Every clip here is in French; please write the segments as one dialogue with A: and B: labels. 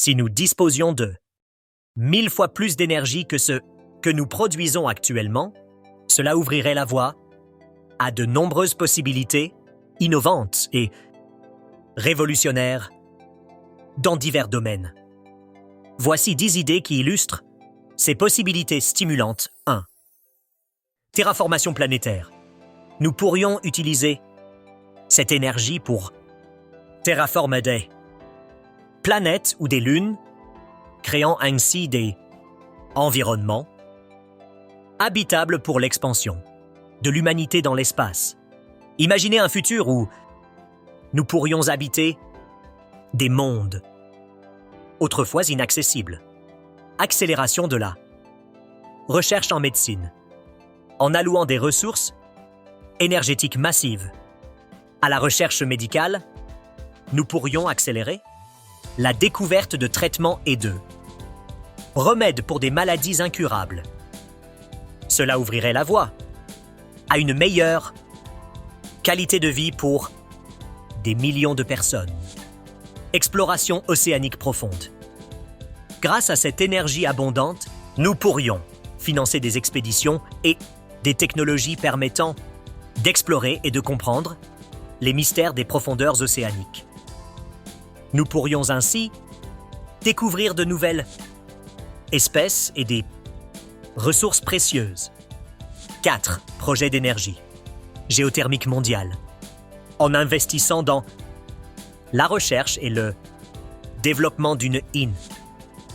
A: Si nous disposions de 1000 fois plus d'énergie que ce que nous produisons actuellement, cela ouvrirait la voie à de nombreuses possibilités innovantes et révolutionnaires dans divers domaines. Voici 10 idées qui illustrent ces possibilités stimulantes. 1. Terraformation planétaire. Nous pourrions utiliser cette énergie pour terraformer des planètes ou des lunes, créant ainsi des environnements habitables pour l'expansion de l'humanité dans l'espace. Imaginez un futur où nous pourrions habiter des mondes autrefois inaccessibles. Accélération de la recherche en médecine. En allouant des ressources énergétiques massives à la recherche médicale, nous pourrions accélérer la découverte de traitements et de remèdes pour des maladies incurables. Cela ouvrirait la voie à une meilleure qualité de vie pour des millions de personnes. Exploration océanique profonde. Grâce à cette énergie abondante, nous pourrions financer des expéditions et des technologies permettant d'explorer et de comprendre les mystères des profondeurs océaniques. Nous pourrions ainsi découvrir de nouvelles espèces et des ressources précieuses. 4. Projet d'énergie géothermique mondiale. En investissant dans la recherche et le développement d'une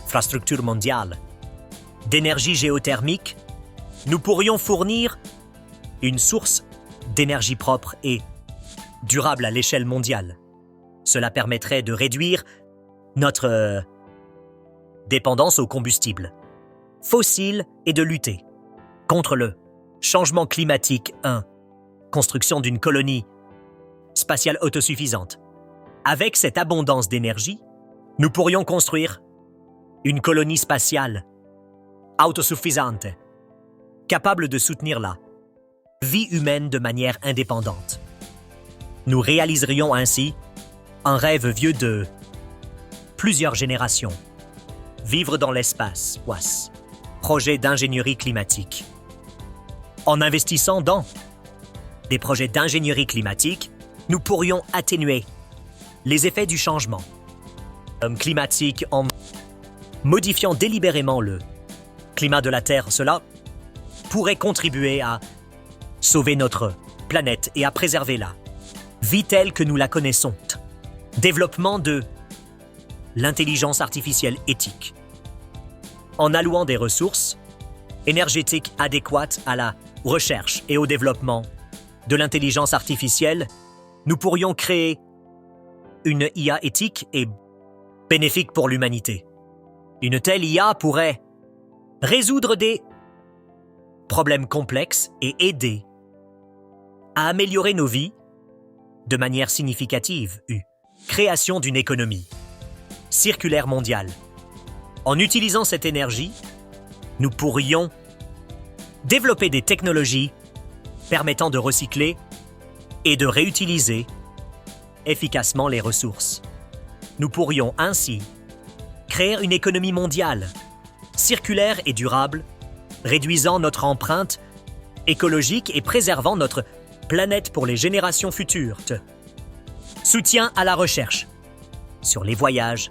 A: infrastructure mondiale d'énergie géothermique, nous pourrions fournir une source d'énergie propre et durable à l'échelle mondiale. Cela permettrait de réduire notre dépendance aux combustibles fossiles et de lutter contre le changement climatique. 1. Construction d'une colonie spatiale autosuffisante. Avec cette abondance d'énergie, nous pourrions construire une colonie spatiale autosuffisante, capable de soutenir la vie humaine de manière indépendante. Nous réaliserions ainsi un rêve vieux de plusieurs générations. Vivre dans l'espace, WAS. Projet d'ingénierie climatique. En investissant dans des projets d'ingénierie climatique, nous pourrions atténuer les effets du changement climatique en modifiant délibérément le climat de la Terre. Cela pourrait contribuer à sauver notre planète et à préserver la vie telle que nous la connaissons. Développement de l'intelligence artificielle éthique. En allouant des ressources énergétiques adéquates à la recherche et au développement de l'intelligence artificielle, nous pourrions créer une IA éthique et bénéfique pour l'humanité. Une telle IA pourrait résoudre des problèmes complexes et aider à améliorer nos vies de manière significative. Création d'une économie circulaire mondiale. En utilisant cette énergie, nous pourrions développer des technologies permettant de recycler et de réutiliser efficacement les ressources. Nous pourrions ainsi créer une économie mondiale, circulaire et durable, réduisant notre empreinte écologique et préservant notre planète pour les générations futures. Soutien à la recherche sur les voyages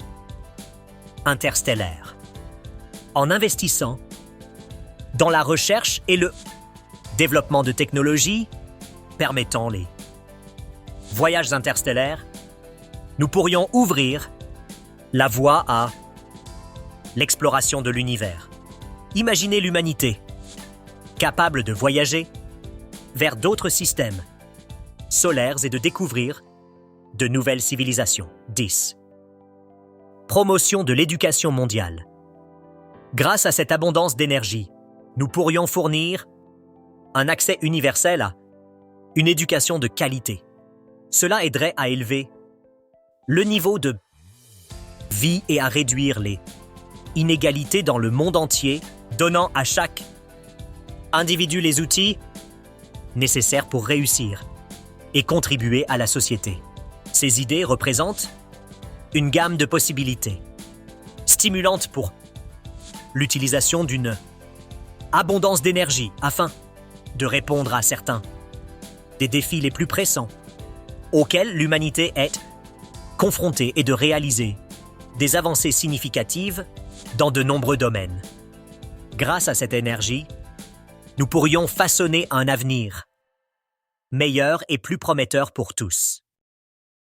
A: interstellaires. En investissant dans la recherche et le développement de technologies permettant les voyages interstellaires, nous pourrions ouvrir la voie à l'exploration de l'univers. Imaginez l'humanité capable de voyager vers d'autres systèmes solaires et de découvrir de nouvelles civilisations. 10. Promotion de l'éducation mondiale. Grâce à cette abondance d'énergie, nous pourrions fournir un accès universel à une éducation de qualité. Cela aiderait à élever le niveau de vie et à réduire les inégalités dans le monde entier, donnant à chaque individu les outils nécessaires pour réussir et contribuer à la société. Ces idées représentent une gamme de possibilités stimulante pour l'utilisation d'une abondance d'énergie afin de répondre à certains des défis les plus pressants auxquels l'humanité est confrontée et de réaliser des avancées significatives dans de nombreux domaines. Grâce à cette énergie, nous pourrions façonner un avenir meilleur et plus prometteur pour tous.